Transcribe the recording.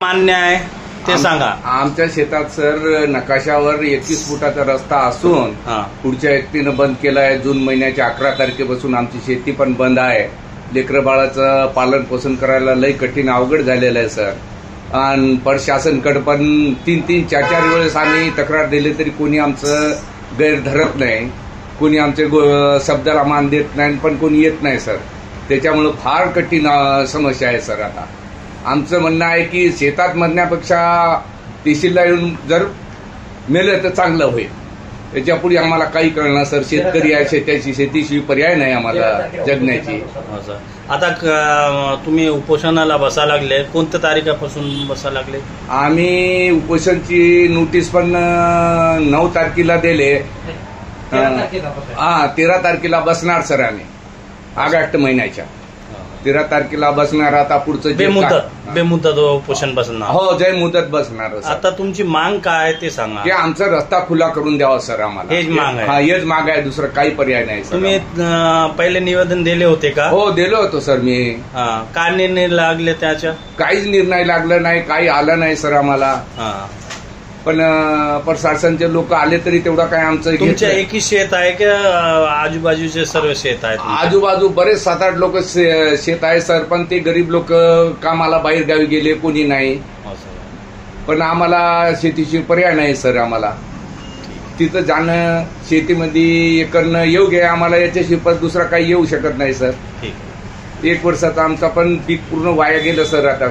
मान्य आहे ते सांगा। आमच्या शेतात सर नकाशावर 21 फुटाचा रस्ता असून पुढच्या व्यक्तीनं बंद केलाय। जून महिन्याच्या 11 तारखेपासून आमची शेती पण बंद आहे। लेकरं बाळाचं पालन पोषण करायला लई कठीण अवघड झालेलं आहे सर। आणि प्रशासनकडे पण 3-3, 4-4 वेळेस आम्ही तक्रार दिली तरी कोणी आमचं गैर धरत नाही, कोणी आमचे शब्दाला मान देत नाही, पण कोणी येत नाही सर। त्याच्यामुळे फार कठीण समस्या आहे सर। आता आमचं म्हणणं आहे की शेतात मरण्यापेक्षा तहसीलला येऊन जर मेलं तर चांगलं होईल। त्याच्यापुढे आम्हाला काही कळणार सर। शेतकरी आहे, शेतीशिवाय पर्याय नाही आम्हाला जगण्याची। आता तुम्ही उपोषणाला बसा लागले, कोणत्या तारखेपासून बसा लागले? आम्ही उपोषणची नोटीस पण 9 तारखेला दिले। 13 तारखेला बसणार सर आम्ही। ऑगस्ट महिन्याच्या 13 तारखेला बसणार। आता पुढचं बेमुदत उपोषण बसणार। हो, जय मुदत बसणार। आता तुमची मांग काय ते सांगा। की आमचा रस्ता खुला करून द्यावा सर आम्हाला। हेच मांग आहे। हेच मांग आहे, दुसरं काही पर्याय नाही सर। तुम्ही पहिले निवेदन दिले होते का? हो, दिलो होतो सर मी। काय निर्णय लागले त्याच्या? काहीच निर्णय लागला नाही, काही आलं नाही सर आम्हाला। पण प्रशासनचे लोक आले तरी तेवढा काय आमचं। तुमच्या एकही शेत आहे की आजूबाजूचे सर्व शेत आहेत? आजूबाजू बरेच 7-8 लोक शेत आहे सर, पण ते गरीब लोक कामाला बाहेर गावी गेले, कोणी नाही। पण आम्हाला शेतीशी पर्याय नाही सर। आम्हाला तिथं जाणं, शेतीमध्ये हे करणं योग्य आहे आम्हाला। याच्याशिवाय दुसरा काही येऊ शकत नाही सर। 1 वर्षाचा आमचा पण पीक पूर्ण वाया गेलं सर आता।